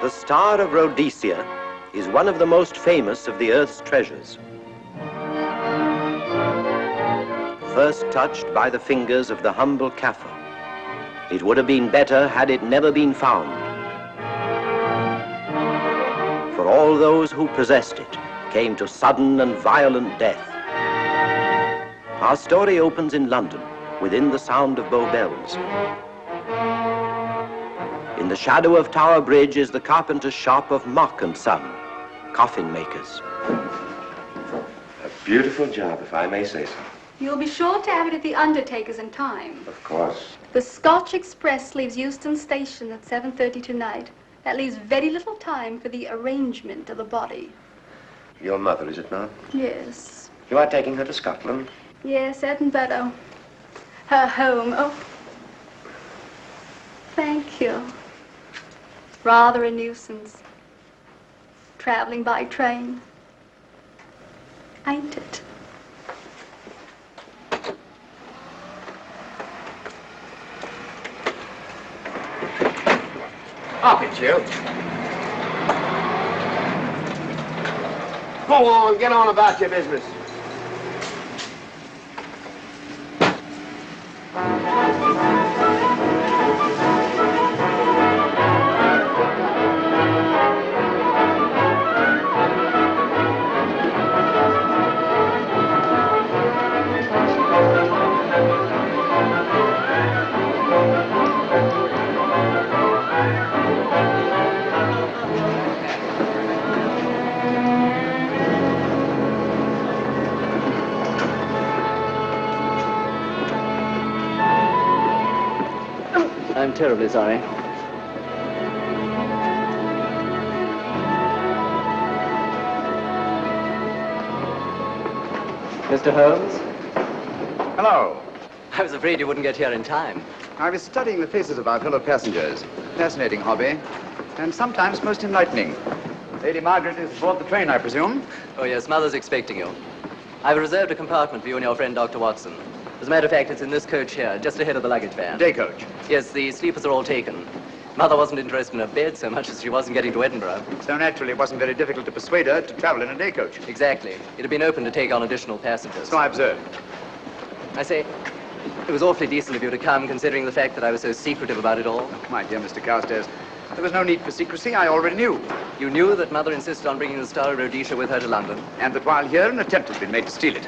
The Star of Rhodesia is one of the most famous of the Earth's treasures. First touched by the fingers of the humble Kaffir, it would have been better had it never been found. For all those who possessed it came to sudden and violent death. Our story opens in London, within the sound of Bow Bells. In the shadow of Tower Bridge is the carpenter's shop of Mock and Son, coffin makers. A beautiful job, if I may say so. You'll be sure to have it at the undertaker's in time. Of course. The Scotch Express leaves Euston Station at 7:30 tonight. That leaves very little time for the arrangement of the body. Your mother, is it not? Yes. You are taking her to Scotland? Yes, Edinburgh. Her home. Oh. Thank you. Rather a nuisance. Traveling by train. Ain't it? Up it, you. Go on, get on about your business. I'm terribly sorry. Mr. Holmes? Hello. I was afraid you wouldn't get here in time. I was studying the faces of our fellow passengers. Fascinating hobby, and sometimes most enlightening. Lady Margaret is aboard the train, I presume? Oh, yes, Mother's expecting you. I've reserved a compartment for you and your friend, Dr. Watson. As a matter of fact, it's in this coach here, just ahead of the luggage van. Day coach. Yes, the sleepers are all taken. Mother wasn't interested in a bed so much as she wasn't getting to Edinburgh. So naturally, it wasn't very difficult to persuade her to travel in a day coach. Exactly. It had been open to take on additional passengers. So I observed. I say, it was awfully decent of you to come, considering the fact that I was so secretive about it all. My dear Mr. Carstairs, there was no need for secrecy. I already knew. You knew that Mother insisted on bringing the Star of Rhodesia with her to London? And that while here, an attempt had been made to steal it.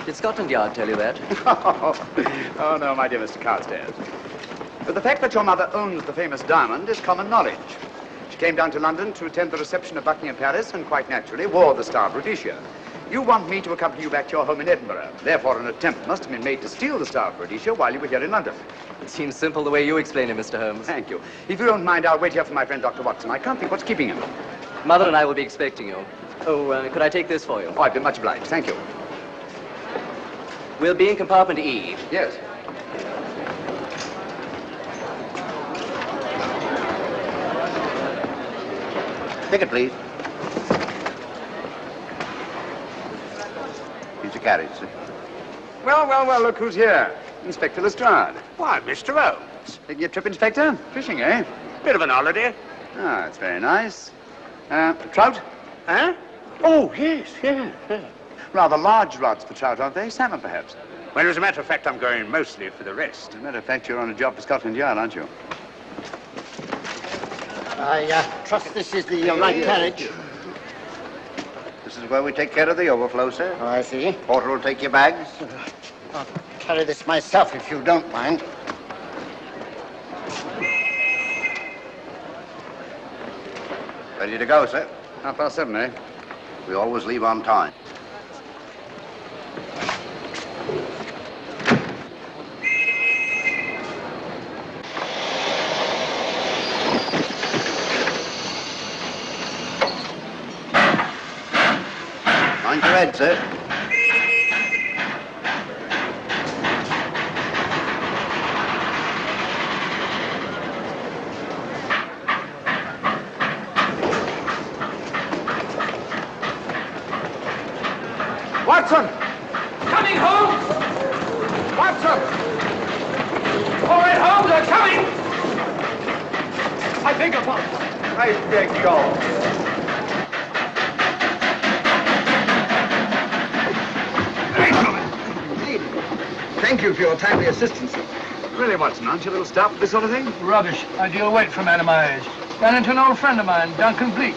Did Scotland Yard tell you that? Oh, no, my dear Mr. Carstairs. But the fact that your mother owns the famous diamond is common knowledge. She came down to London to attend the reception of Buckingham Palace and quite naturally wore the Star of Rhodesia. You want me to accompany you back to your home in Edinburgh. Therefore, an attempt must have been made to steal the Star of Rhodesia while you were here in London. It seems simple the way you explain it, Mr. Holmes. Thank you. If you don't mind, I'll wait here for my friend Dr. Watson. I can't think what's keeping him. Mother and I will be expecting you. Oh, could I take this for you? Oh, I've been much obliged. Thank you. We'll be in compartment E. Yes. Ticket, please. Here's your carriage, sir. Well, look who's here. Inspector Lestrade. Why, Mr. Holmes. Taking a trip, Inspector? Fishing, eh? Bit of an holiday. Ah, that's very nice. Trout? Huh? Oh, yes. Rather large rods for trout, aren't they? Salmon, perhaps? Well, as a matter of fact, I'm going mostly for the rest. As a matter of fact, you're on a job for Scotland Yard, aren't you? I trust this is the right carriage. This is where we take care of the overflow, sir. Oh, I see. Porter will take your bags. I'll carry this myself if you don't mind. Ready to go, sir. 7:30, eh? We always leave on time. Mind your head, sir. Watson! Coming, Holmes! Watson! All right, Holmes, they're coming! I beg your pardon. I beg yours. Thank you for your timely assistance. Really, Watson, aren't you a little stout for this sort of thing? Rubbish. Ideal weight for a man of my age. Ran into an old friend of mine, Duncan Bleak.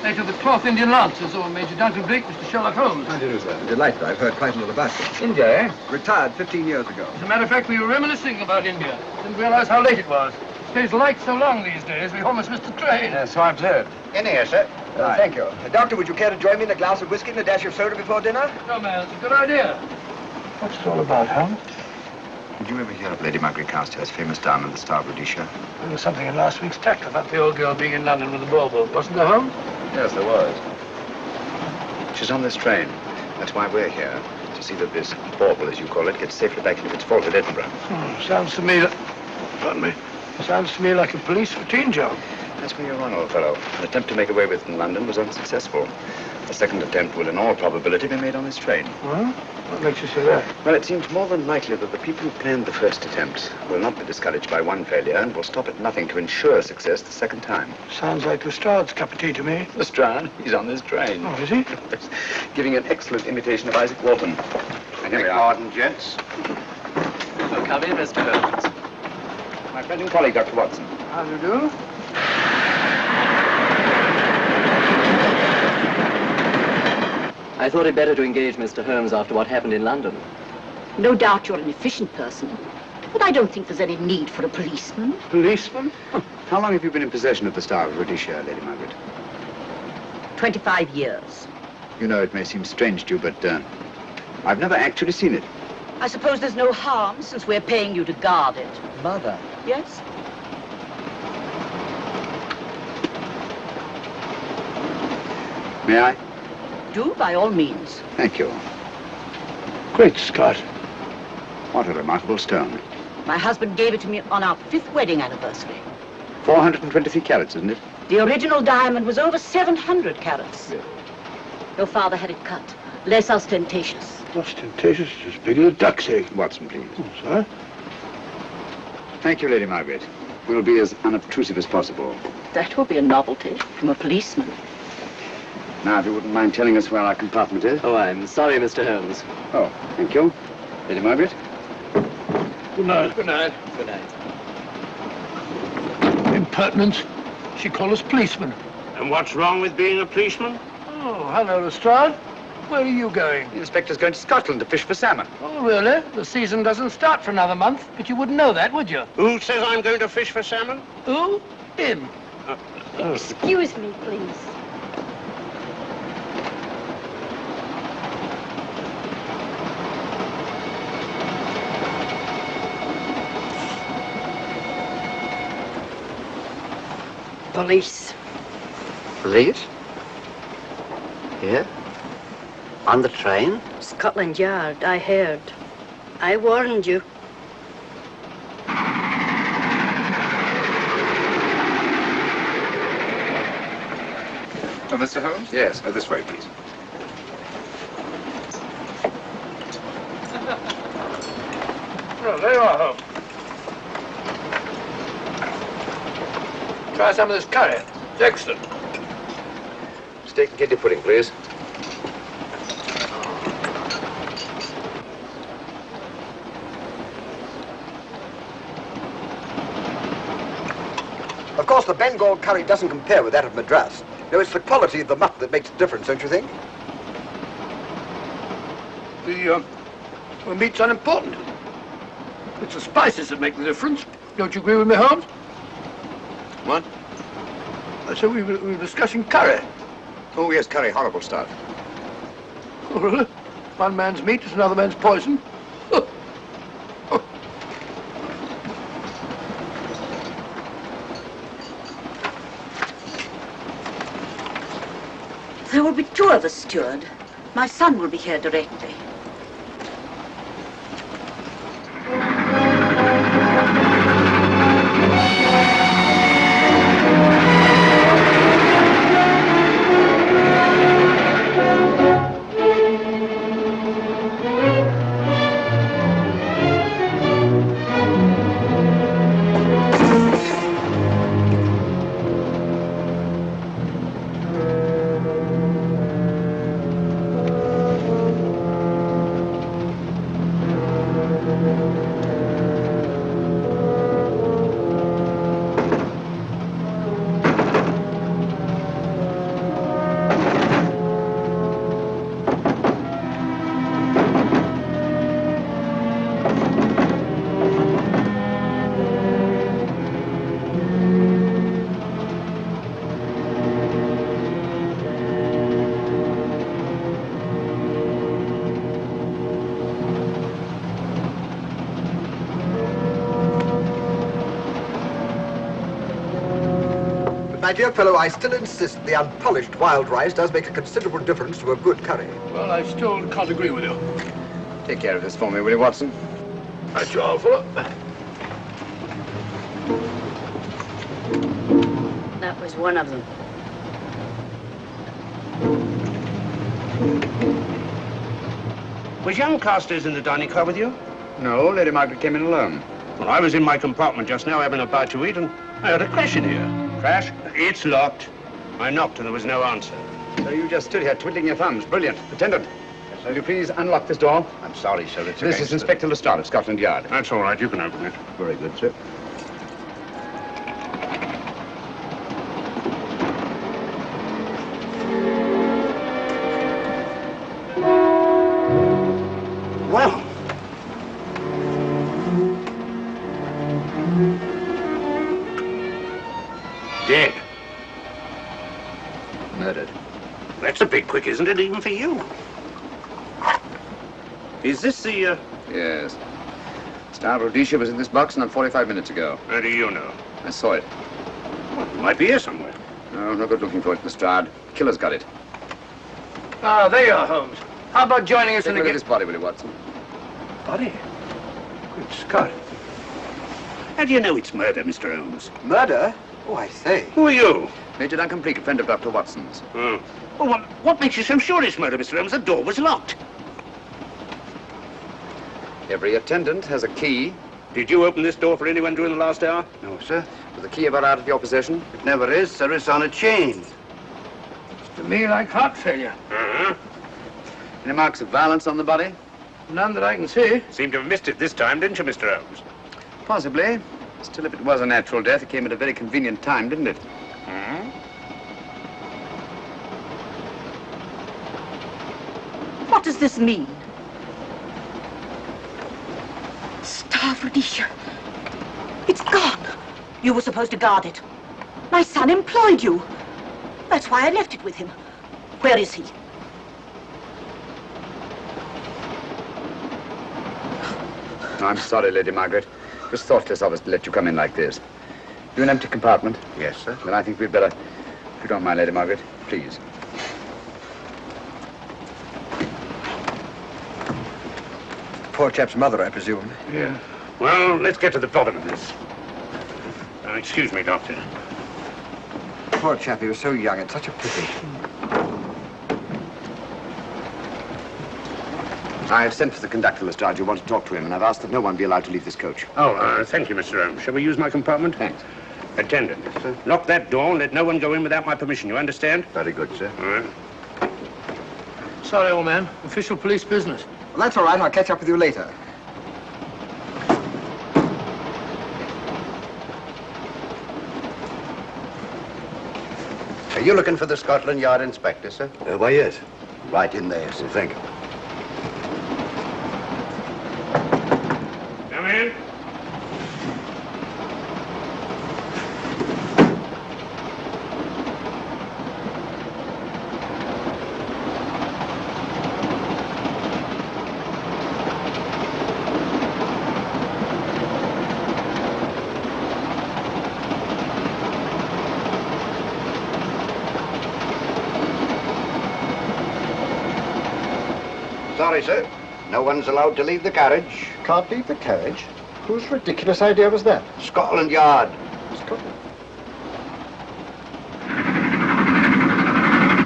Late of the 12th Indian Lancers, or Major Duncan Bleak, Mr. Sherlock Holmes. How do you do, sir? Delighted. I've heard quite a lot about you. India, eh? Retired 15 years ago. As a matter of fact, we were reminiscing about India. Didn't realize how late it was. Stays light so long these days, we almost missed the train. Yes, so I've heard. In here, sir. Thank you. Doctor, would you care to join me in a glass of whiskey and a dash of soda before dinner? No, man, it's a good idea. What's it all about, Holmes? Did you ever hear of Lady Margaret Carstairs' famous diamond, the Star of Rhodesia? There was something in last week's tack about the old girl being in London with the bauble, wasn't there, Holmes? Yes, there was. She's on this train. That's why we're here, to see that this bauble, as you call it, gets safely back into its vault at Edinburgh. Sounds to me pardon me. Sounds to me like a police routine job. That's where you're wrong, old fellow. An attempt to make away with it in London was unsuccessful. A second attempt will, in all probability, be made on this train. Well, what makes you say that? Well, it seems more than likely that the people who planned the first attempt will not be discouraged by one failure and will stop at nothing to ensure success the second time. Sounds like Lestrade's cup of tea to me. Lestrade, he's on this train. Oh, is he? Giving an excellent imitation of Isaac Walton. And here we are. Pardon, gents. So come in, Mr. Holmes. My friend and colleague, Dr. Watson. How do you do? I thought it better to engage Mr. Holmes after what happened in London. No doubt you're an efficient person, but I don't think there's any need for a policeman. Policeman? How long have you been in possession of the Star of Rhodesia, Lady Margaret? 25 years. You know, it may seem strange to you, but I've never actually seen it. I suppose there's no harm since we're paying you to guard it. Mother. Yes? May I? Do, by all means. Thank you. Great Scott. What a remarkable stone. My husband gave it to me on our 5th wedding anniversary. 423 carats, isn't it? The original diamond was over 700 carats. Yeah. Your father had it cut, less ostentatious. Ostentatious, as big as a duck's egg. Watson, please. Oh, sir? Thank you, Lady Margaret. We'll be as unobtrusive as possible. That will be a novelty from a policeman. Now, if you wouldn't mind telling us where our compartment is. Oh, I'm sorry, Mr. Holmes. Oh, thank you. Lady Margaret? Good night. Good night. Good night. Impertinence. She called us policemen. And what's wrong with being a policeman? Oh, hello, Lestrade. Where are you going? The inspector's going to Scotland to fish for salmon. Oh, really? The season doesn't start for another month, but you wouldn't know that, would you? Who says I'm going to fish for salmon? Who? Him. Excuse me, please. Police. Police? Here? On the train? Scotland Yard, I heard. I warned you. Oh, Mr. Holmes? Yes, this way, please. Oh, there you are, Holmes. Try some of this curry. It's excellent. Steak and kidney pudding, please. Of course, the Bengal curry doesn't compare with that of Madras. No, it's the quality of the mutt that makes the difference, don't you think? The meat's unimportant. It's the spices that make the difference. Don't you agree with me, Holmes? What? I said we were discussing curry. Oh, yes, curry, horrible stuff. Oh, really? One man's meat is another man's poison. There will be 2 of us, steward. My son will be here directly. my dear fellow, I still insist the unpolished wild rice does make a considerable difference to a good curry. Well, I still can't agree with you. Take care of this for me, will you, Watson? That's your fault. That was one of them. Was young Carstairs in the dining car with you? No, Lady Margaret came in alone. Well, I was in my compartment just now having a bite to eat, and I heard a crash in here. Crash? It's locked. I knocked and there was no answer. So you just stood here twiddling your thumbs. Brilliant. Attendant, will you please unlock this door? I'm sorry, sir. It's This is Inspector Lestrade of Scotland Yard. That's all right. You can open it. Very good, sir. Well. Dead. Murdered. That's a bit quick, isn't it, even for you? Is this the, Yes. Star of Rhodesia was in this box not 45 minutes ago. How do you know? I saw it. Well, it might be here somewhere. No, no good looking for it, Lestrade. Killer's got it. Ah, there you are, Holmes. How about joining us Take in a the look at this body, will you, Watson? Body? Good Scott. How do you know it's murder, Mr. Holmes? Murder? Oh, I say. Who are you? Major Duncan Bleak, a friend of Dr. Watson's. Oh. Well, what makes you so sure it's murder, Mr. Holmes? The door was locked. Every attendant has a key. Did you open this door for anyone during the last hour? No, sir. Was the key ever out of your possession? It never is, sir. It's on a chain. Looks to me like heart failure. Uh-huh. Any marks of violence on the body? None that I can see. Seemed to have missed it this time, didn't you, Mr. Holmes? Possibly. Still, if it was a natural death, it came at a very convenient time, didn't it? Hmm? What does this mean? Star of Rhodesia. It's gone. You were supposed to guard it. My son employed you. That's why I left it with him. Where is he? I'm sorry, Lady Margaret. It was thoughtless of us to let you come in like this. You an empty compartment? Yes, sir. Then I think we'd better, if you don't mind, Lady Margaret, please. Poor chap's mother, I presume. Yeah. Well, let's get to the bottom of this. Excuse me, Doctor. Poor chap, he was so young. It's such a pity. I've sent for the conductor, Lestrade. You want to talk to him, and I've asked that no one be allowed to leave this coach. Oh, thank you, Mr. Holmes. Shall we use my compartment? Thanks. Attendant, lock that door and let no one go in without my permission. You understand? Very good, sir. All right. Sorry, old man. Official police business. Well, that's all right. I'll catch up with you later. Are you looking for the Scotland Yard inspector, sir? Why, yes. Right in there, sir. Thank you. Come in. Sorry, sir. No one's allowed to leave the carriage. Can't leave the carriage? Whose ridiculous idea was that? Scotland Yard. Scotland.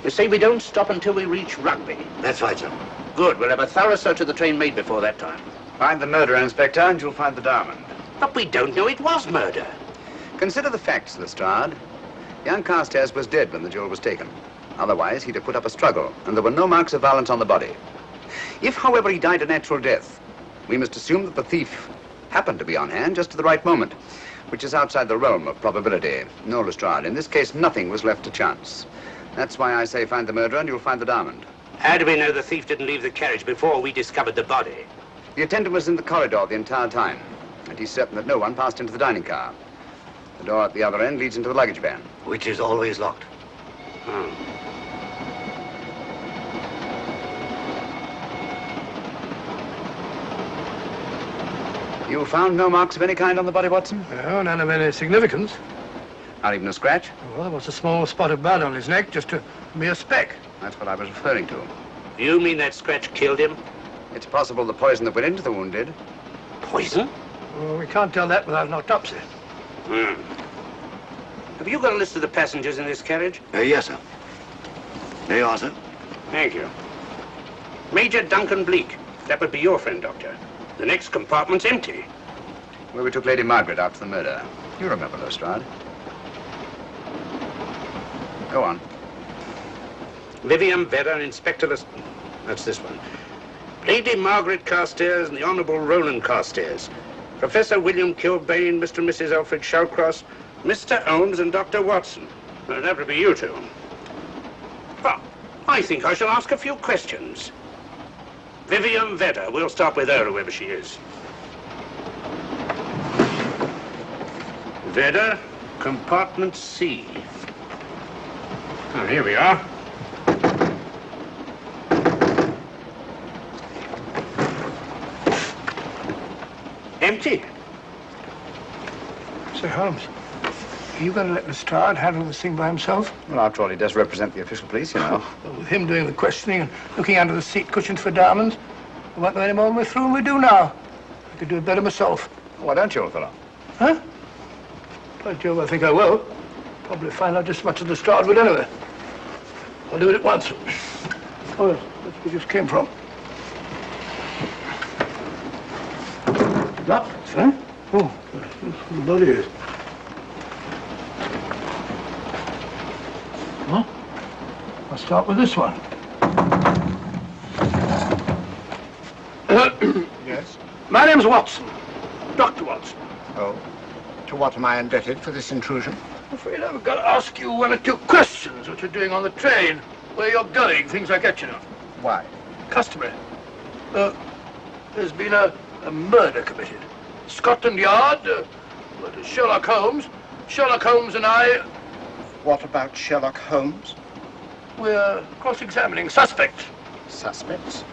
You say we don't stop until we reach Rugby. That's right, sir. Good. We'll have a thorough search of the train made before that time. Find the murderer, Inspector, and you'll find the diamond. But we don't know it was murder. Consider the facts, Lestrade. Young Carstairs was dead when the jewel was taken. Otherwise, he'd have put up a struggle, and there were no marks of violence on the body. If, however, he died a natural death, we must assume that the thief happened to be on hand just at the right moment, which is outside the realm of probability. No, Lestrade, in this case, nothing was left to chance. That's why I say find the murderer and you'll find the diamond. How do we know the thief didn't leave the carriage before we discovered the body? The attendant was in the corridor the entire time, and he's certain that no one passed into the dining car. The door at the other end leads into the luggage van. Which is always locked. Oh. You found no marks of any kind on the body, Watson? No, none of any significance. Not even a scratch? Well, there was a small spot of blood on his neck, just a mere speck. That's what I was referring to. You mean that scratch killed him? It's possible the poison that went into the wound did. Poison? Well, we can't tell that without an autopsy. Have you got a list of the passengers in this carriage? Yes, sir. There you are, sir. Thank you. Major Duncan Bleak. That would be your friend, Doctor. The next compartment's empty. Where we took Lady Margaret after the murder. You remember Lestrade. Go on. Vivian Vedder, Inspector Leston. That's this one. Lady Margaret Carstairs and the Honourable Roland Carstairs. Professor William Kilbane, Mr. and Mrs. Alfred Shawcross, Mr. Holmes and Dr. Watson. Well, that would be you two. Well, I think I shall ask a few questions. Vivian Vedder, we'll start with her, whoever she is. Vedder, compartment C. Oh, here we are. Empty. Say, Holmes, are you going to let Lestrade handle this thing by himself? Well, after all, he does represent the official police, you know. Well, with him doing the questioning and looking under the seat cushions for diamonds, we won't know any more when we're through than we do now. I could do it better myself. Why don't you, old fellow? Huh? By Jove, I think I will. Probably find out just as much as Lestrade would anyway. I'll do it at once. Oh, yes, that's where we just came from. Locked, huh? Oh, the body is. Huh? I'll start with this one. Yes? My name's Watson. Dr. Watson. Oh. To what am I indebted for this intrusion? I'm afraid I've got to ask you one or two questions. What you're doing on the train, where you're going, things like that, you know. Why? Customary. There's been a murder committed. Scotland Yard, Sherlock Holmes. Sherlock Holmes and I... What about Sherlock Holmes? We're cross-examining suspects. Suspects?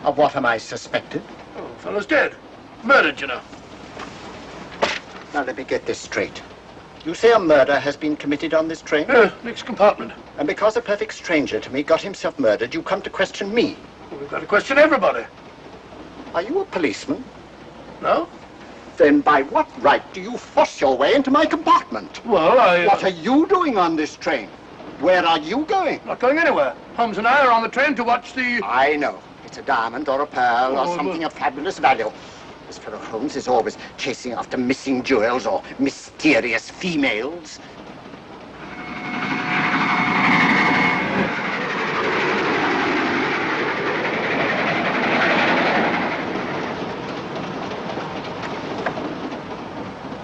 Of what am I suspected? Oh, the fellow's dead. Murdered, you know. Now, let me get this straight. You say a murder has been committed on this train? Next compartment. And because a perfect stranger to me got himself murdered, you come to question me? Well, we've got to question everybody. Are you a policeman? No? Then by what right do you force your way into my compartment? Well, What are you doing on this train? Where are you going? Not going anywhere. Holmes and I are on the train to watch the... I know. It's a diamond or a pearl or something of fabulous value. This fellow Holmes is always chasing after missing jewels or mysterious females.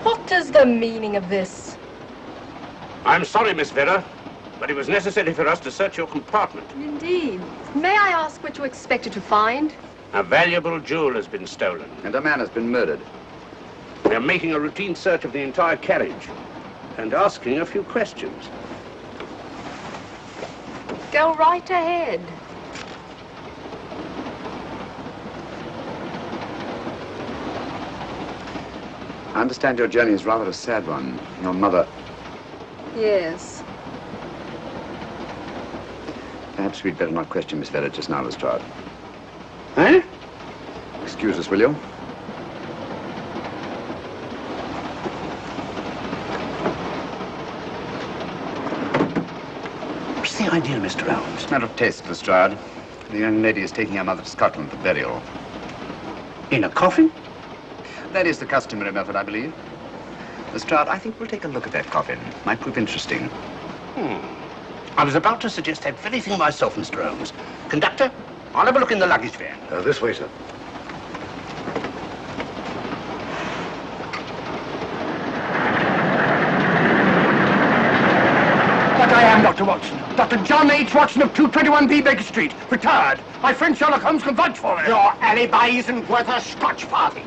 What is the meaning of this? I'm sorry, Miss Vedder, but it was necessary for us to search your compartment. Indeed. May I ask what you expected to find? A valuable jewel has been stolen. And a man has been murdered. We are making a routine search of the entire carriage and asking a few questions. Go right ahead. I understand your journey is rather a sad one. Your mother... Yes. Perhaps we'd better not question Miss Vedder just now, Lestrade. Eh? Excuse us, will you? What's the idea, Mr. Holmes? Matter of taste, Lestrade. The young lady is taking her mother to Scotland for burial. In a coffin? That is the customary method, I believe. Lestrade, I think we'll take a look at that coffin. Might prove interesting. I was about to suggest that very thing myself, Mr. Holmes. Conductor, I'll have a look in the luggage van. This way, sir. But I am Dr. Watson. Dr. John H. Watson of 221B Baker Street. Retired. My friend Sherlock Holmes can vouch for me. Your alibi isn't worth a Scotch farthing.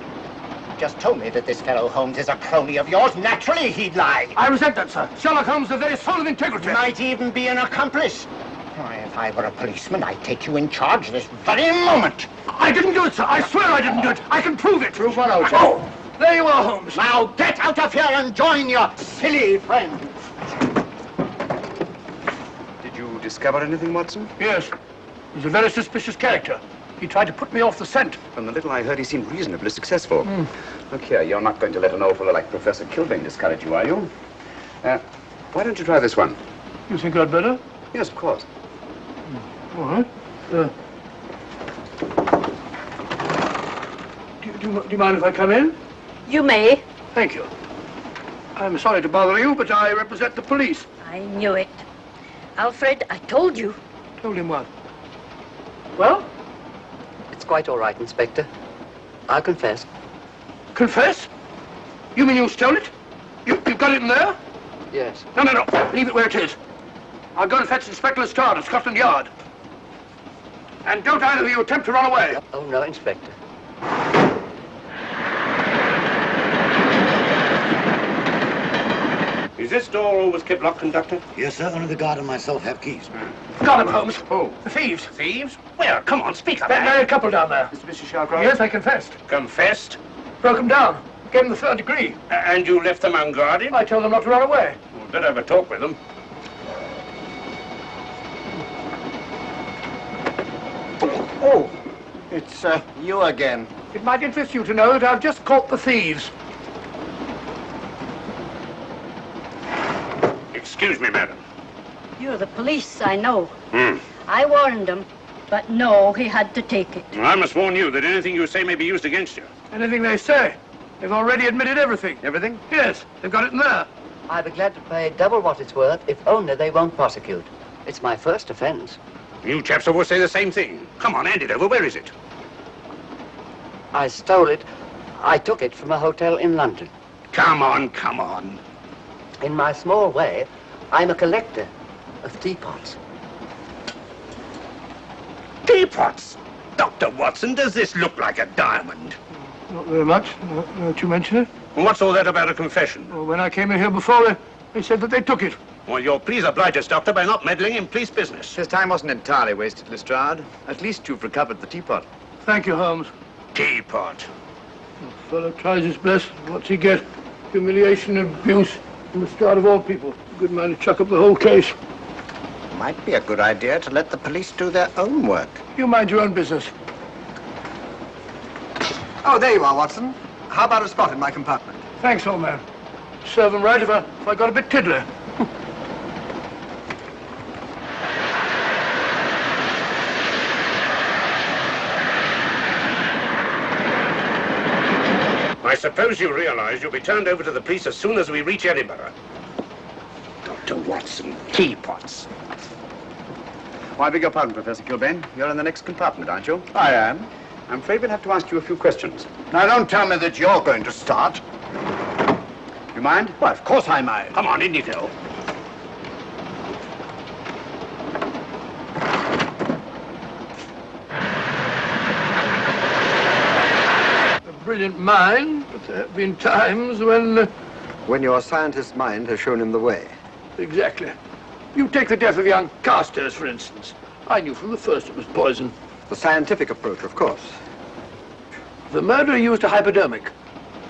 Just told me that this fellow Holmes is a crony of yours. Naturally, he'd lie. I resent that, sir. Sherlock Holmes is the very soul of integrity. Might even be an accomplice. Why, if I were a policeman, I'd take you in charge this very moment. I didn't do it, sir. I swear I didn't do it. I can prove it. Prove what, old Oh, there you are, Holmes. Now get out of here and join your silly friends. Did you discover anything, Watson? Yes. He's a very suspicious character. He tried to put me off the scent. From the little I heard, he seemed reasonably successful. Look here, you're not going to let an old fellow like Professor Kilbane discourage you, are you? Why don't you try this one? You think I'd better? Yes, of course. All right. Do you mind if I come in? You may. Thank you. I'm sorry to bother you, but I represent the police. I knew it. Alfred, I told you. Told him what? Well? It's quite all right, Inspector. I'll confess. Confess? You mean you stole it? You've got it in there? Yes. No. Leave it where it is. I'll go and fetch Inspector Lestrade at Scotland Yard. And don't either of you attempt to run away. Oh, no, Inspector. Is this door always kept locked, Conductor? Yes, sir. Only the guard and myself have keys. Got him, Holmes. Who? The thieves. Thieves? Where? Come on, speak up. That married couple down there. Mr. Sherlock? Yes, I confessed. Confessed? Broke them down. Gave them the 3rd degree. And you left them unguarded? I told them not to run away. Well, better have a talk with them. Oh, it's you again. It might interest you to know that I've just caught the thieves. Excuse me, madam. You're the police, I know. I warned him, but no, he had to take it. Well, I must warn you that anything you say may be used against you. Anything they say. They've already admitted everything. Everything? Yes, they've got it in there. I'd be glad to pay double what it's worth if only they won't prosecute. It's my first offense. You chaps always say the same thing. Come on, hand it over. Where is it? I stole it. I took it from a hotel in London. Come on, come on. In my small way, I'm a collector of teapots. Teapots? Dr. Watson, does this look like a diamond? Not very much, now that you mention it. And what's all that about a confession? Well, when I came in here before, they said that they took it. Well, you'll please oblige us, Doctor, by not meddling in police business. His time wasn't entirely wasted, Lestrade. At least you've recovered the teapot. Thank you, Holmes. Teapot. The fellow tries his best. What's he get? Humiliation and abuse from the start of all people. A good man to chuck up the whole case. Might be a good idea to let the police do their own work. You mind your own business. Oh, there you are, Watson. How about a spot in my compartment? Thanks, old man. Serve them right if I got a bit tiddler. I suppose you realize you'll be turned over to the police as soon as we reach Edinburgh. Dr. Watson, teapots. Oh, I beg your pardon, Professor Kilbane. You're in the next compartment, aren't you? I am. I'm afraid we'll have to ask you a few questions. Now, don't tell me that you're going to start. You mind? Why, of course I mind. Come on, in you go. A brilliant mind, but there have been times when... When your scientist's mind has shown him the way. Exactly. You take the death of young Carstairs, for instance. I knew from the first it was poison. The scientific approach, of course. The murderer used a hypodermic.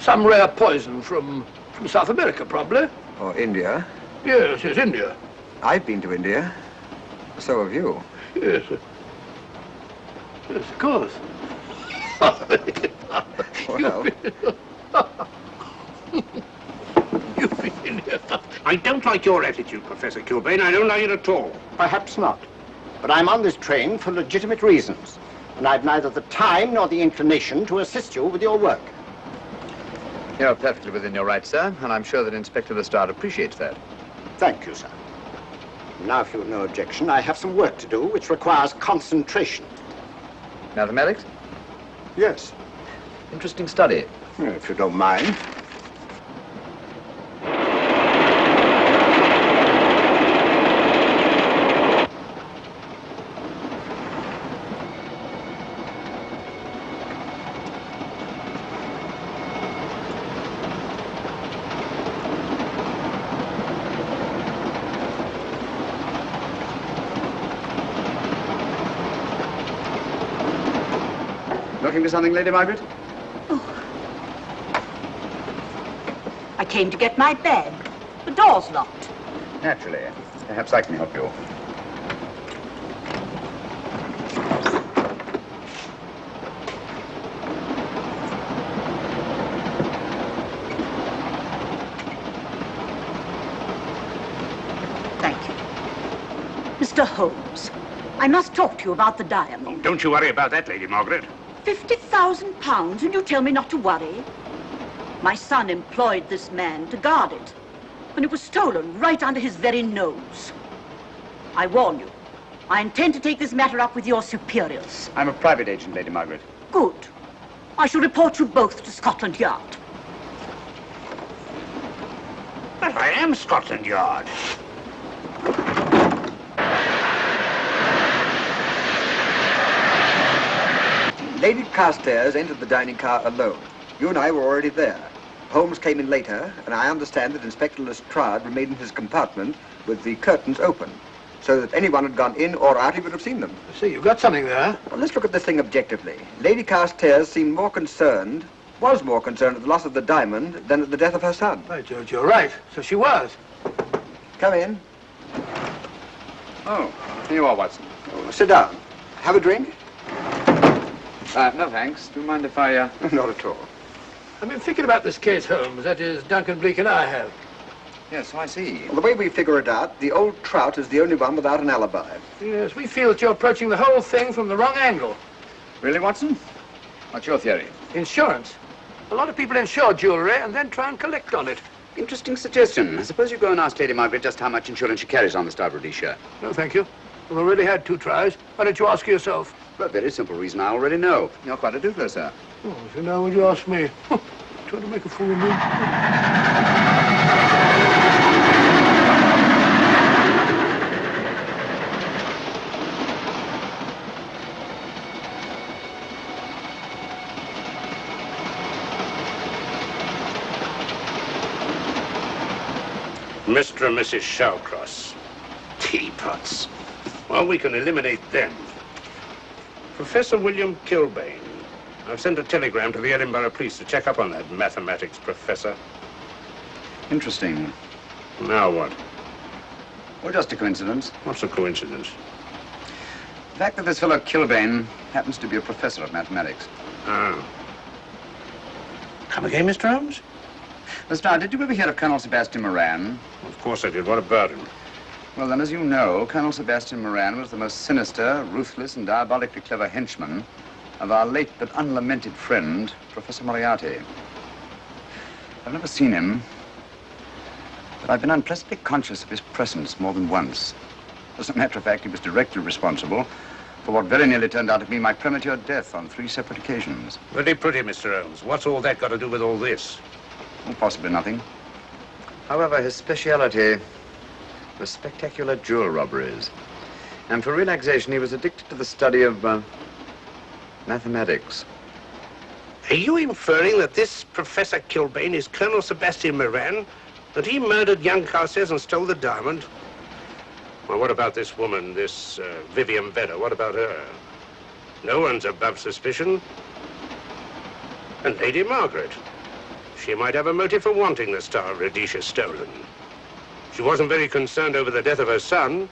Some rare poison from South America, probably. Or India. Yes, India. I've been to India. So have you. Yes. Yes, of course. Well, You've been in here. I don't like your attitude, Professor Kilbane. I don't like it at all. Perhaps not. But I'm on this train for legitimate reasons. And I've neither the time nor the inclination to assist you with your work. You're perfectly within your rights, sir, and I'm sure that Inspector Lestrade appreciates that. Thank you, sir. Now, if you've no objection, I have some work to do which requires concentration. Mathematics? Yes. Interesting study. If you don't mind. Looking for something, Lady Margaret? I came to get my bag. The door's locked. Naturally. Perhaps I can help you. Mr. Holmes, I must talk to you about the diamond. Oh, don't you worry about that, Lady Margaret. £50,000, and you tell me not to worry? My son employed this man to guard it, and it was stolen right under his very nose. I warn you, I intend to take this matter up with your superiors. I'm a private agent, Lady Margaret. Good. I shall report you both to Scotland Yard. But I am Scotland Yard. Lady Carstairs entered the dining car alone. You and I were already there. Holmes came in later, and I understand that Inspector Lestrade remained in his compartment with the curtains open, so that anyone had gone in or out, he would have seen them. I see, you've got something there. Well, let's look at this thing objectively. Lady Carstairs seemed was more concerned at the loss of the diamond than at the death of her son. By George, you're right. So she was. Come in. Oh, here you are, Watson. Oh, sit down. Have a drink? No, thanks. Do you mind if I, Not at all. I've been thinking about this case, Holmes. That is, Duncan Bleak and I have. Yes, so I see. Well, the way we figure it out, the old trout is the only one without an alibi. Yes, we feel that you're approaching the whole thing from the wrong angle. Really, Watson? What's your theory? Insurance. A lot of people insure jewelry and then try and collect on it. Interesting suggestion. I suppose you go and ask Lady Margaret just how much insurance she carries on the Star of Rhodesia. No, thank you. We've already had 2 tries. Why don't you ask her yourself? For a very simple reason I already know. You're quite a doodler, sir. Oh, so now would you ask me? Trying to make a fool of me. Mr. and Mrs. Shawcross. Teapots. Well, we can eliminate them. Professor William Kilbane. I've sent a telegram to the Edinburgh police to check up on that mathematics professor. Interesting. Now what? Well, just a coincidence. What's a coincidence? The fact that this fellow Kilbane happens to be a professor of mathematics. Ah. Come again, Mr. Holmes? Lestrade, did you ever hear of Colonel Sebastian Moran? Of course I did. What about him? Well, then, as you know, Colonel Sebastian Moran was the most sinister, ruthless, and diabolically clever henchman of our late but unlamented friend, Professor Moriarty. I've never seen him, but I've been unpleasantly conscious of his presence more than once. As a matter of fact, he was directly responsible for what very nearly turned out to be my premature death on 3 separate occasions. Very pretty, Mr. Holmes. What's all that got to do with all this? Well, possibly nothing. However, his speciality was spectacular jewel robberies. And for relaxation, he was addicted to the study of mathematics. Are you inferring that this Professor Kilbane is Colonel Sebastian Moran? That he murdered young Carstairs and stole the diamond? Well, what about this woman, this Vivian Vedder? What about her? No one's above suspicion. And Lady Margaret. She might have a motive for wanting the Star of Rhodesia stolen. She wasn't very concerned over the death of her son.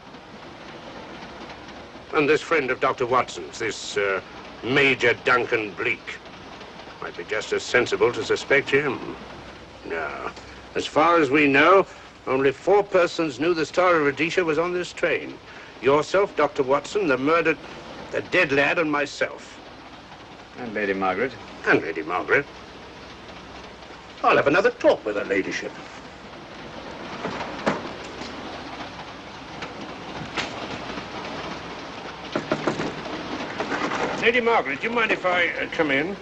And this friend of Dr. Watson's, this Major Duncan Bleak, might be just as sensible to suspect him. No. As far as we know, only 4 persons knew the Star of Rhodesia was on this train. Yourself, Dr. Watson, the dead lad, and myself. And Lady Margaret. And Lady Margaret. I'll have another talk with her ladyship. Lady Margaret, do you mind if I come in?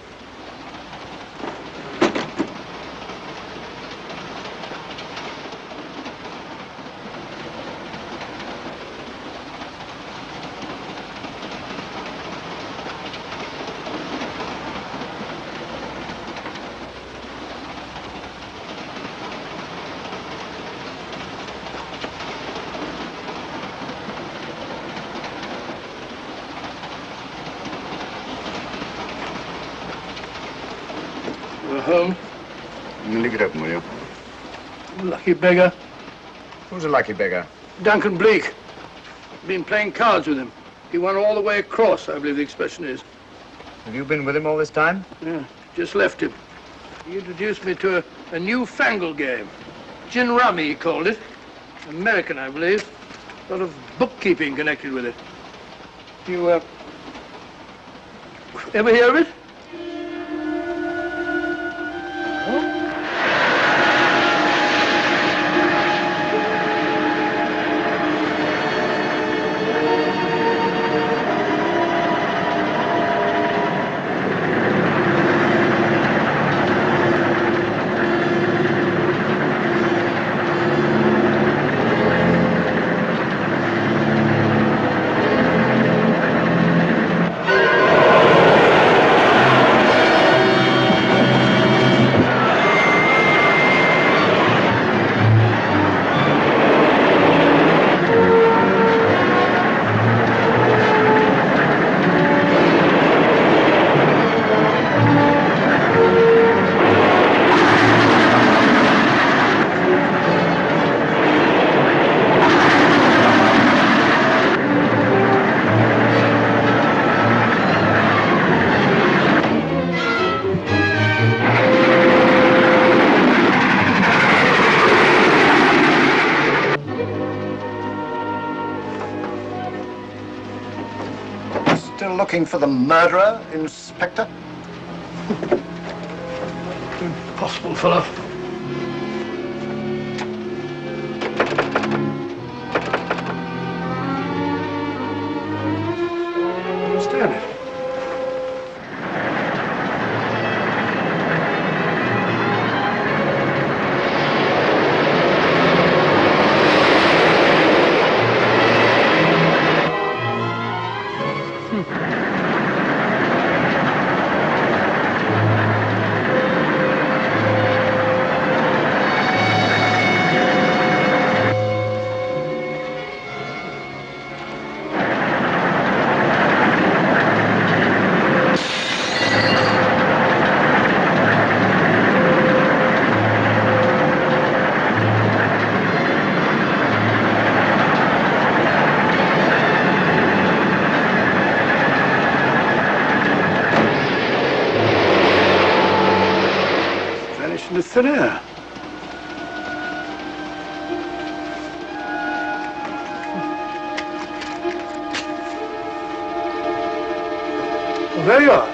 Home. Leave it open, will you? Lucky beggar. Who's a lucky beggar? Duncan Bleak. Been playing cards with him. He won all the way across, I believe the expression is. Have you been with him all this time? Yeah, just left him. He introduced me to a newfangled game. Gin rummy, he called it. American, I believe. A lot of bookkeeping connected with it. You, ever hear of it? Looking for the murderer, Inspector? Impossible, fellow. Understand it. Into thin air. Well, there you are.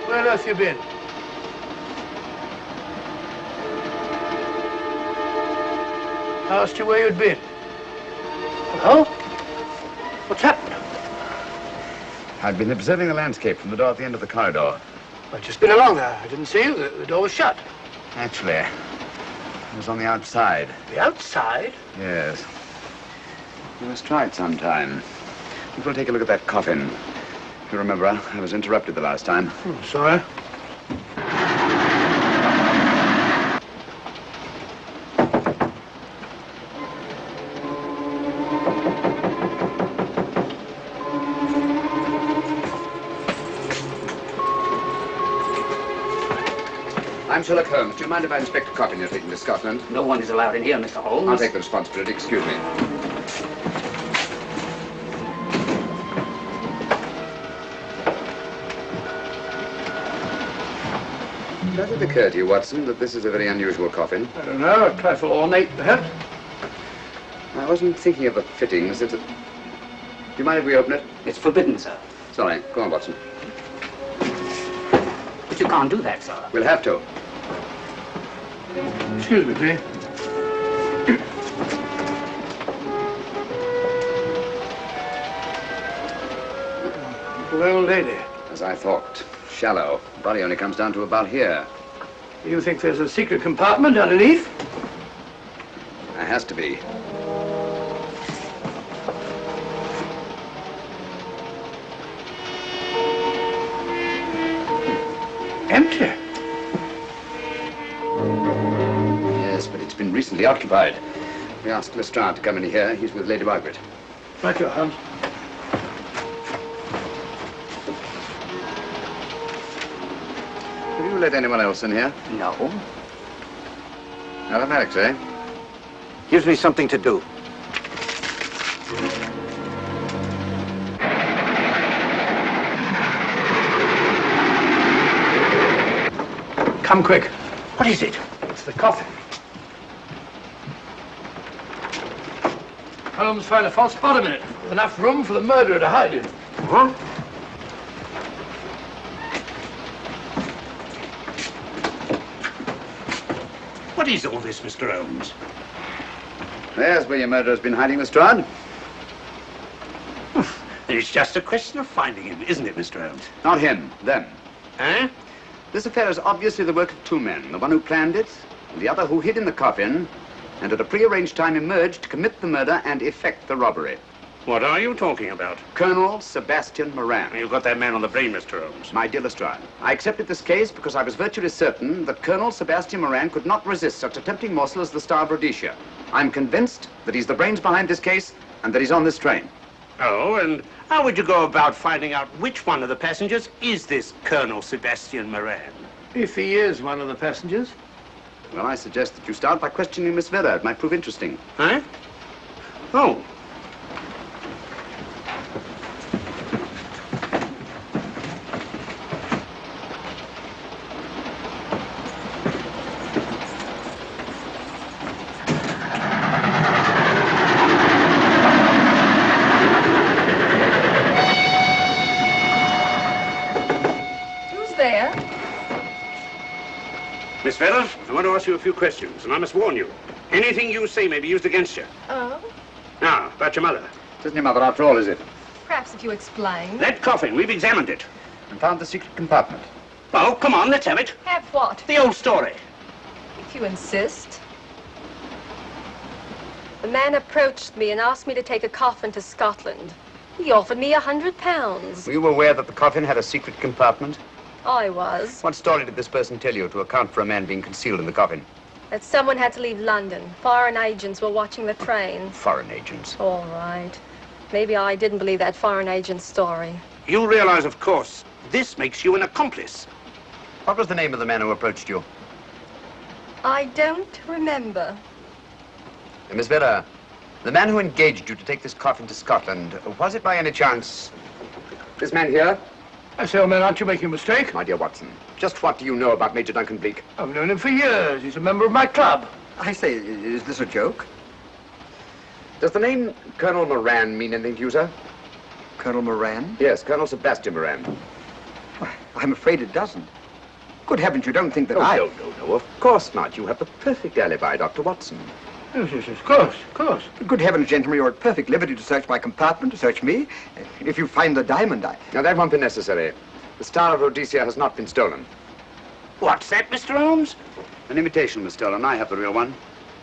Where on earth you been? I asked you where you'd been. Hello? What's happened? I've been observing the landscape from the door at the end of the corridor. I've just been along there. I didn't see you. The door was shut. Actually, it was on the outside. The outside? Yes. We must try it sometime. We'll take a look at that coffin. If you remember, I was interrupted the last time. Sorry. I'm Sherlock Holmes. Do you mind if I inspect a coffin you're taking to Scotland? No one is allowed in here, Mr. Holmes. I'll take the responsibility. Excuse me. Does it occur to you, Watson, that this is a very unusual coffin? I don't know. A trifle ornate, perhaps. I wasn't thinking of the fittings. Do you mind if we open it? It's forbidden, sir. Sorry. Go on, Watson. But you can't do that, sir. We'll have to. Excuse me, please. Little old lady. As I thought. Shallow. Body only comes down to about here. You think there's a secret compartment underneath? There has to be. Empty. Yes, but it's been recently occupied. We asked Lestrade to come in here. He's with Lady Margaret. Right, your Holmes. Have you let anyone else in here? No. Mathematics, eh? Gives me something to do. Come quick. What is it? It's the coffin. Holmes found a false bottom in it, with enough room for the murderer to hide in. What? What is all this, Mr. Holmes? There's where your murderer's been hiding, Lestrade. It's just a question of finding him, isn't it, Mr. Holmes? Not him, them. Eh? This affair is obviously the work of two men, the one who planned it, and the other who hid in the coffin, and at a prearranged time emerged to commit the murder and effect the robbery. What are you talking about? Colonel Sebastian Moran. You've got that man on the brain, Mr. Holmes. My dear Lestrade, I accepted this case because I was virtually certain that Colonel Sebastian Moran could not resist such a tempting morsel as the Star of Rhodesia. I'm convinced that he's the brains behind this case and that he's on this train. Oh, and how would you go about finding out which one of the passengers is this Colonel Sebastian Moran? If he is one of the passengers. Well, I suggest that you start by questioning Miss Vera. It might prove interesting. Huh? Oh. Miss Vera, I want to ask you a few questions, and I must warn you. Anything you say may be used against you. Oh? Now, about your mother. It isn't your mother after all, is it? Perhaps if you explain. That coffin, we've examined it. And found the secret compartment. Oh, come on, let's have it. Have what? The old story. If you insist. The man approached me and asked me to take a coffin to Scotland. He offered me £100. Were you aware that the coffin had a secret compartment? I was. What story did this person tell you to account for a man being concealed in the coffin? That someone had to leave London. Foreign agents were watching the train. Foreign agents? All right. Maybe I didn't believe that foreign agent story. You realize, of course, this makes you an accomplice. What was the name of the man who approached you? I don't remember. Miss Vera, the man who engaged you to take this coffin to Scotland, was it by any chance this man here? I say, old man, aren't you making a mistake? My dear Watson, just what do you know about Major Duncan Bleak? I've known him for years. He's a member of my club. I say, is this a joke? Does the name Colonel Moran mean anything to you, sir? Colonel Moran? Yes, Colonel Sebastian Moran. Why, I'm afraid it doesn't. Good heavens, you don't think that No, of course not. You have the perfect alibi, Dr. Watson. Yes, of course. Good heavens, gentlemen, you're at perfect liberty to search my compartment, to search me. If you find the diamond, Now, that won't be necessary. The Star of Rhodesia has not been stolen. What's that, Mr. Holmes? An imitation was stolen. I have the real one.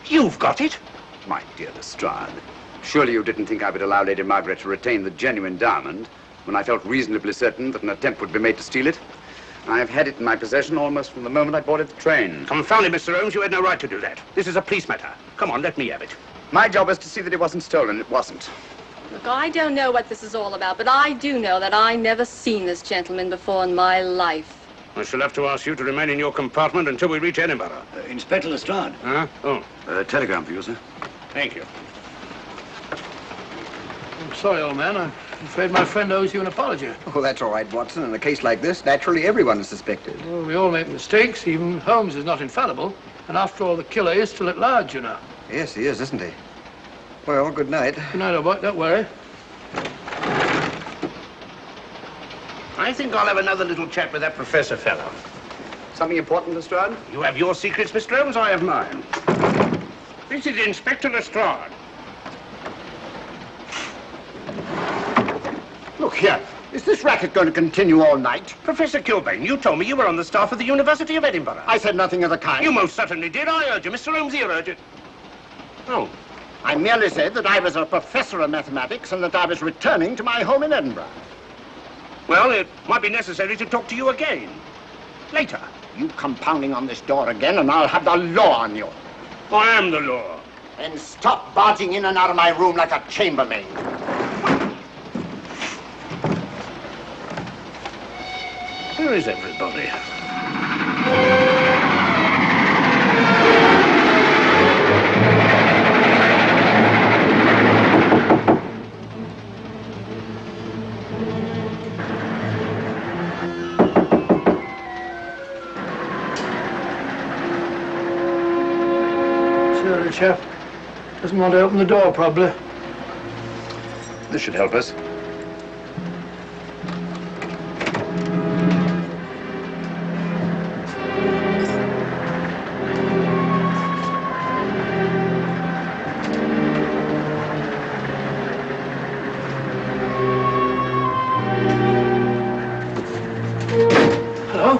You've got it? My dear Lestrade, surely you didn't think I would allow Lady Margaret to retain the genuine diamond when I felt reasonably certain that an attempt would be made to steal it? I have had it in my possession almost from the moment I boarded the train. Confound it, Mr. Holmes, you had no right to do that. This is a police matter. Come on, let me have it. My job is to see that it wasn't stolen. It wasn't. Look, I don't know what this is all about, but I do know that I never seen this gentleman before in my life. I shall have to ask you to remain in your compartment until we reach Edinburgh. Inspector Lestrade. Huh? Oh. Telegram for you, sir. Thank you. I'm sorry, old man. I'm afraid my friend owes you an apology. Oh, that's all right, Watson. In a case like this, naturally everyone is suspected. Well, we all make mistakes. Even Holmes is not infallible. And after all, the killer is still at large, you know. Yes, he is, isn't he? Well, good night. Good night, old boy. Don't worry. I think I'll have another little chat with that professor fellow. Something important, Lestrade? You have your secrets, Mr. Holmes, I have mine. This is Inspector Lestrade. Look here. Is this racket going to continue all night? Professor Kilbane, you told me you were on the staff of the University of Edinburgh. I said nothing of the kind. You most certainly did. I urge you. Mr. Holmes here urged it. Oh. I merely said that I was a professor of mathematics and that I was returning to my home in Edinburgh. Well, it might be necessary to talk to you again. Later. You come pounding on this door again and I'll have the law on you. I am the law. And stop barging in and out of my room like a chambermaid. Where is everybody? Sure, the chap doesn't want to open the door, probably. This should help us. Hello?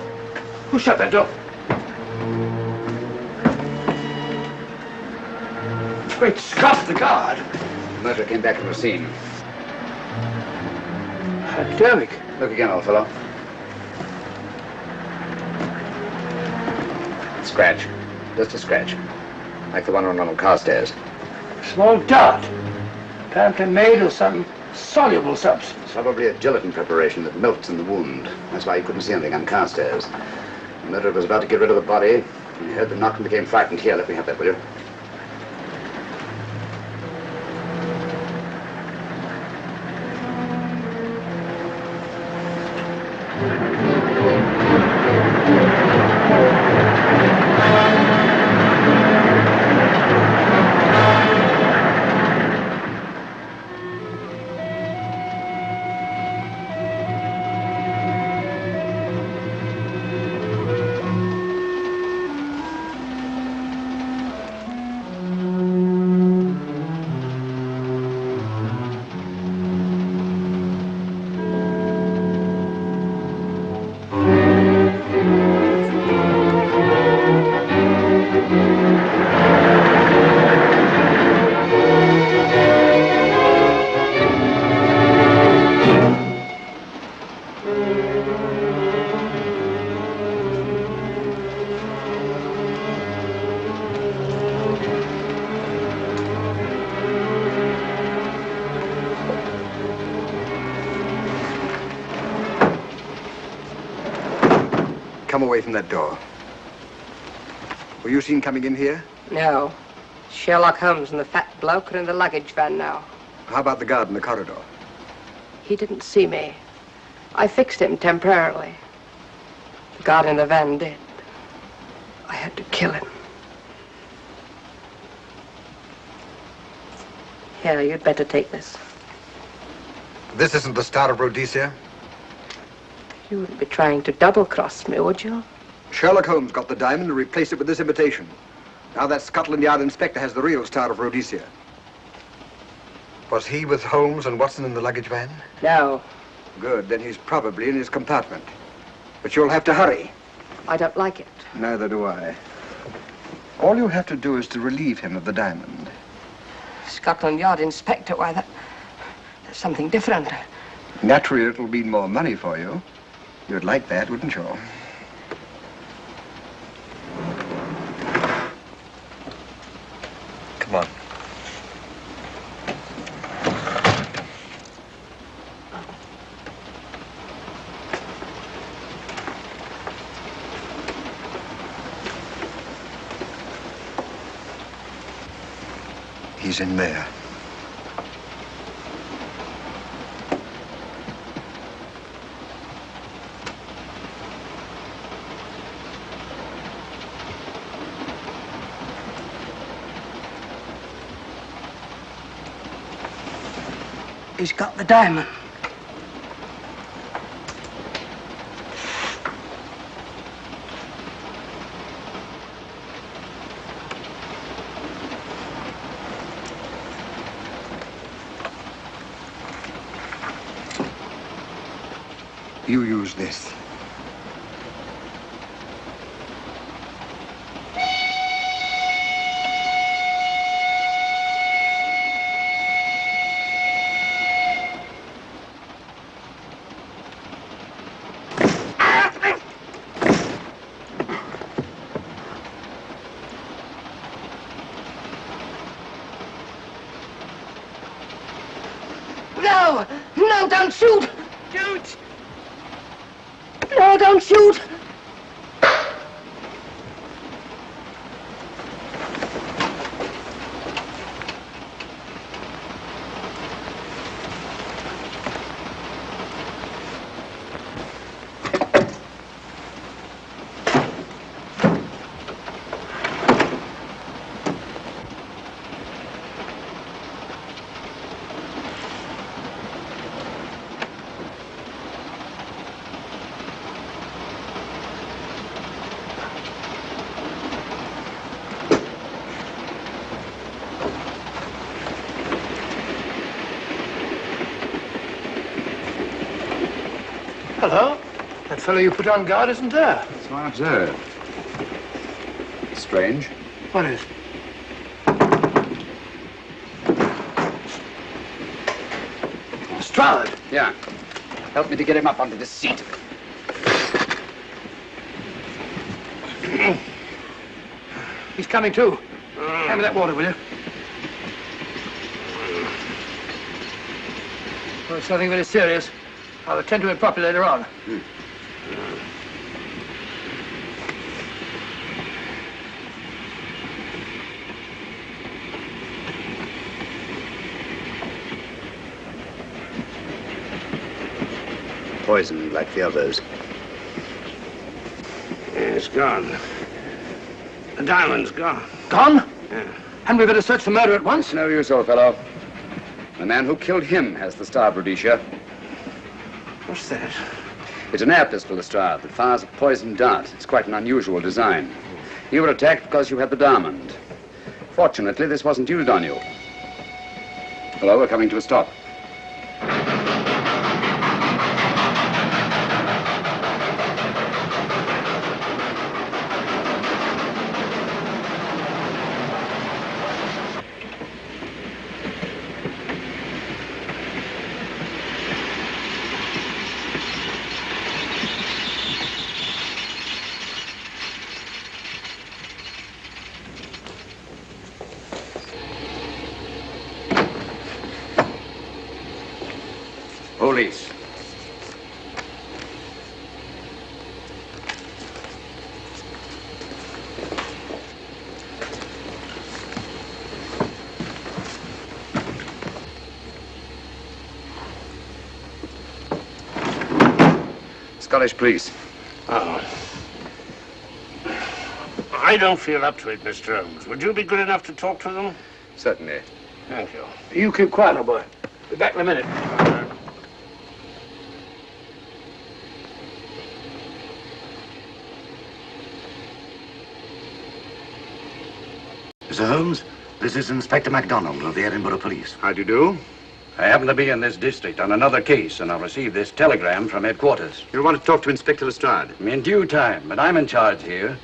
Who shut that door? Great Scott, the guard. The murderer came back from the scene. Hypodermic. Look again, old fellow. Scratch. Just a scratch. Like the one on Ronald Carstairs. Small dart. Apparently made of some soluble substance. Probably a gelatin preparation that melts in the wound. That's why you couldn't see anything on Carstairs. The murderer was about to get rid of the body. He heard the knock and became frightened. Here, let me have that, will you? Come away from that door. Were you seen coming in here? No. Sherlock Holmes and the fat bloke are in the luggage van now. How about the guard in the corridor? He didn't see me. I fixed him temporarily. The guard in the van did. I had to kill him. Here, you'd better take this. This isn't the Star of Rhodesia? You wouldn't be trying to double-cross me, would you? Sherlock Holmes got the diamond and replaced it with this imitation. Now that Scotland Yard inspector has the real Star of Rhodesia. Was he with Holmes and Watson in the luggage van? No. Good, then he's probably in his compartment. But you'll have to hurry. I don't like it. Neither do I. All you have to do is to relieve him of the diamond. Scotland Yard inspector, why, that's something different. Naturally, it'll mean more money for you. You'd like that, wouldn't you? Come on. He's in there. He's got the diamond. You use this. No! No, don't shoot! Shoot! No, don't shoot! Hello. That fellow you put on guard isn't there. So I observe. Strange. What is? Lestrade. Yeah. Help me to get him up onto this seat. He's coming too. Hand me that water, will you? Well, it's nothing very serious. I'll attend to it properly later on. Poisoned like the others. Yeah, it's gone. The diamond's gone. Gone? Yeah. Hadn't we better search for murder at once? No use, old fellow. The man who killed him has the Star of Rhodesia. What's that? It's an air pistol, Lestrade, that fires a poisoned dart. It's quite an unusual design. You were attacked because you had the diamond. Fortunately, this wasn't used on you. Hello, we're coming to a stop. Police. Scottish police. Oh. I don't feel up to it, Mr. Holmes. Would you be good enough to talk to them? Certainly. Thank you. You keep quiet, old boy. Be back in a minute. Mr. Holmes, this is Inspector MacDonald of the Edinburgh Police. How do you do? I happen to be in this district on another case, and I received this telegram from headquarters. You want to talk to Inspector Lestrade? In due time, but I'm in charge here.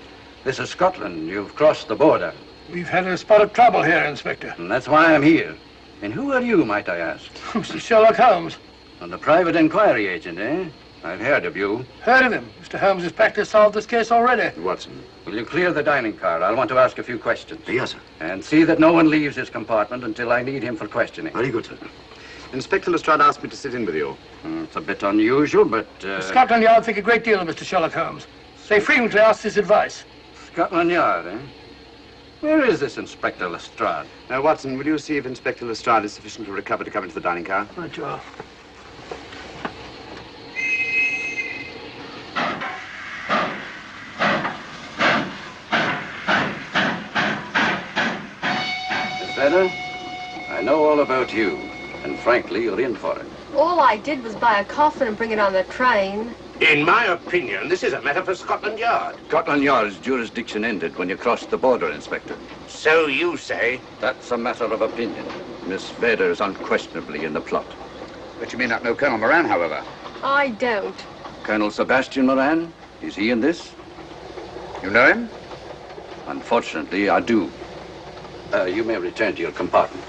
This is Scotland. You've crossed the border. We've had a spot of trouble here, Inspector. And that's why I'm here. And who are you, might I ask? Mr. Sherlock Holmes. And the private inquiry agent, eh? I've heard of you. Heard of him. Mr. Holmes has practically solved this case already. Watson. Will you clear the dining car? I'll want to ask a few questions. Yes, sir. And see that no one leaves his compartment until I need him for questioning. Very good, sir. Inspector Lestrade asked me to sit in with you. It's a bit unusual, but... Scotland Yard think a great deal of Mr. Sherlock Holmes. They frequently ask his advice. Scotland Yard, eh? Where is this Inspector Lestrade? Now, Watson, will you see if Inspector Lestrade is sufficient to recover to come into the dining car? Right, you are. Miss Vedder, I know all about you, and frankly, you're in for it. All I did was buy a coffin and bring it on the train. In my opinion, this is a matter for Scotland Yard. Scotland Yard's jurisdiction ended when you crossed the border, Inspector. So you say? That's a matter of opinion. Miss Vedder is unquestionably in the plot. But you may not know Colonel Moran, however. I don't. Colonel Sebastian Moran, is he in this? You know him? Unfortunately, I do. You may return to your compartment.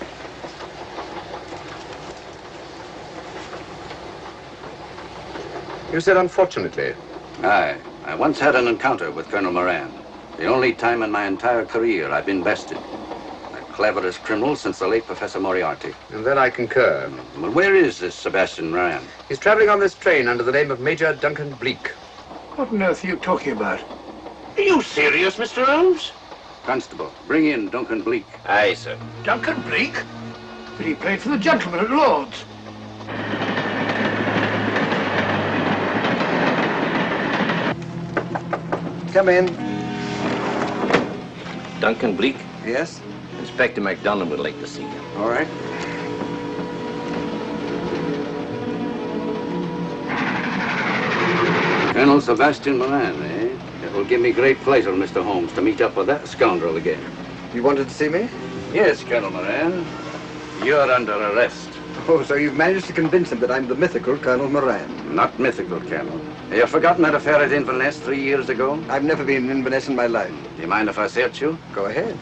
You said unfortunately. Aye. I once had an encounter with Colonel Moran. The only time in my entire career I've been bested. The cleverest criminal since the late Professor Moriarty. And then I concur. Well, where is this Sebastian Moran? He's traveling on this train under the name of Major Duncan Bleak. What on earth are you talking about? Are you serious, Mr. Holmes? Constable, bring in Duncan Bleak. Aye, sir. Duncan Bleak? But he played for the gentleman at Lord's. Come in. Duncan Bleak? Yes? Inspector MacDonald would like to see you. All right. Colonel Sebastian Moran, eh? It will give me great pleasure, Mr. Holmes, to meet up with that scoundrel again. You wanted to see me? Yes, Colonel Moran. You're under arrest. Oh, so you've managed to convince him that I'm the mythical Colonel Moran. Not mythical, Colonel. Have you forgotten that affair at Inverness 3 years ago? I've never been in Inverness in my life. Do you mind if I search you? Go ahead.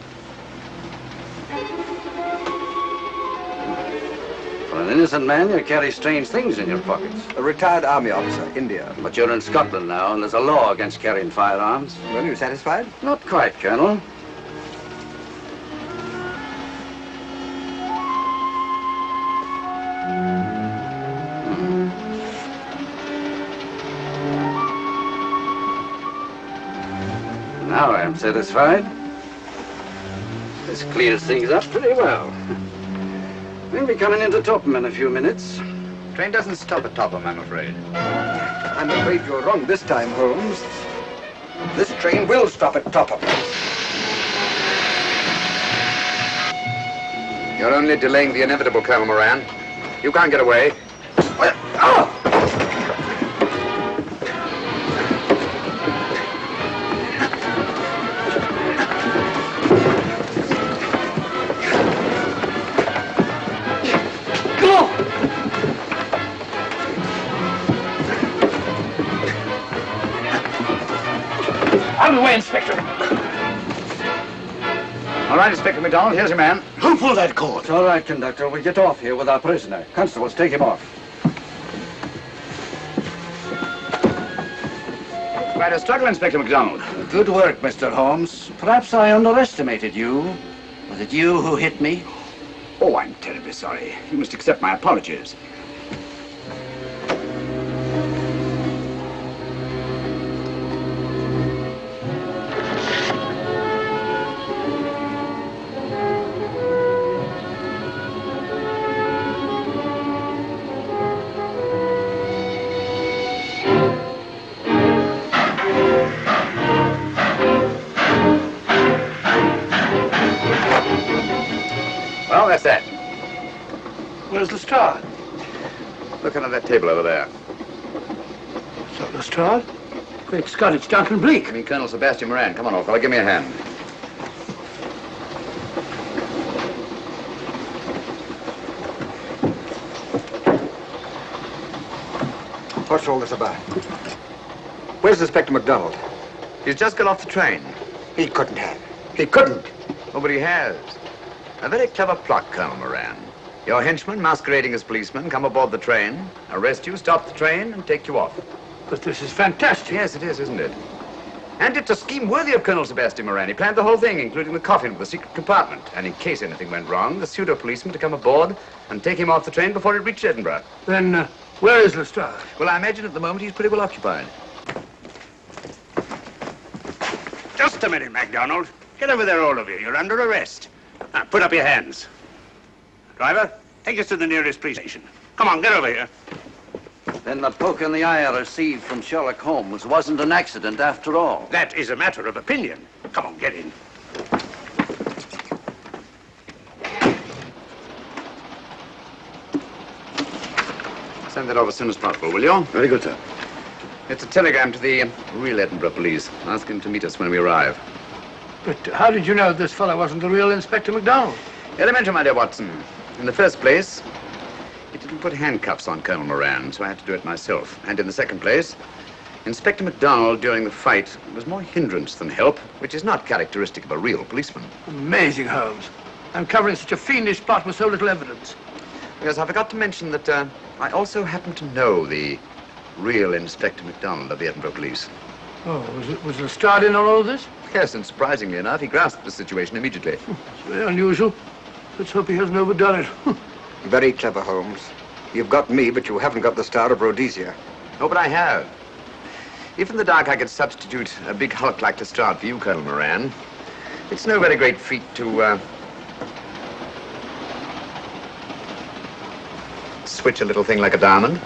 For an innocent man, you carry strange things in your pockets. A retired army officer, India. But you're in Scotland now, and there's a law against carrying firearms. Well, you satisfied? Not quite, Colonel. Now I'm satisfied. This clears things up pretty well. We'll be coming into Topham in a few minutes. Train doesn't stop at Topham, I'm afraid. I'm afraid you're wrong this time, Holmes. This train will stop at Topham. You're only delaying the inevitable, Colonel Moran. You can't get away. Out of the way, Inspector. All right, Inspector MacDonald, here's your man. Who pulled that cord? It's all right, conductor. We'll get off here with our prisoner. Constables, take him off. Quite a struggle, Inspector MacDonald. Good work, Mr. Holmes. Perhaps I underestimated you. Was it you who hit me? Oh, I'm terribly sorry. You must accept my apologies. Well, that's that. Where's Lestrade? Look under that table over there. It's not Lestrade. Great Scott, it's Duncan Bleak. I mean, Colonel Sebastian Moran. Come on, old fella, give me a hand. What's all this about? Where's Inspector MacDonald? He's just got off the train. He couldn't have. He couldn't. Oh, but he has. A very clever plot, Colonel Moran. Your henchmen, masquerading as policemen, come aboard the train, arrest you, stop the train, and take you off. But this is fantastic. Yes, it is, isn't it? And it's a scheme worthy of Colonel Sebastian Moran. He planned the whole thing, including the coffin with the secret compartment. And in case anything went wrong, the pseudo-policeman to come aboard and take him off the train before it reached Edinburgh. Then, where is Lestrade? Well, I imagine at the moment he's pretty well occupied. Just a minute, MacDonald. Get over there, all of you. You're under arrest. Now, put up your hands. Driver, take us to the nearest police station. Come on, get over here. Then the poke in the eye I received from Sherlock Holmes wasn't an accident after all. That is a matter of opinion. Come on, get in. Send that over as soon as possible, will you? Very good, sir. It's a telegram to the real Edinburgh police. Ask him to meet us when we arrive. But how did you know this fellow wasn't the real Inspector MacDonald? Elementary, my dear Watson. In the first place, he didn't put handcuffs on Colonel Moran, so I had to do it myself. And in the second place, Inspector MacDonald during the fight was more hindrance than help, which is not characteristic of a real policeman. Amazing, Holmes. I'm covering such a fiendish plot with so little evidence. Yes, I forgot to mention that I also happen to know the real Inspector MacDonald of the Edinburgh police. Oh, was Lestrade in on all of this? Yes, and surprisingly enough, he grasped the situation immediately. It's very unusual. Let's hope he hasn't overdone it. Very clever, Holmes. You've got me, but you haven't got the Star of Rhodesia. Oh, but I have. If in the dark I could substitute a big hulk like Lestrade for you, Colonel Moran, it's no very great feat to, switch a little thing like a diamond.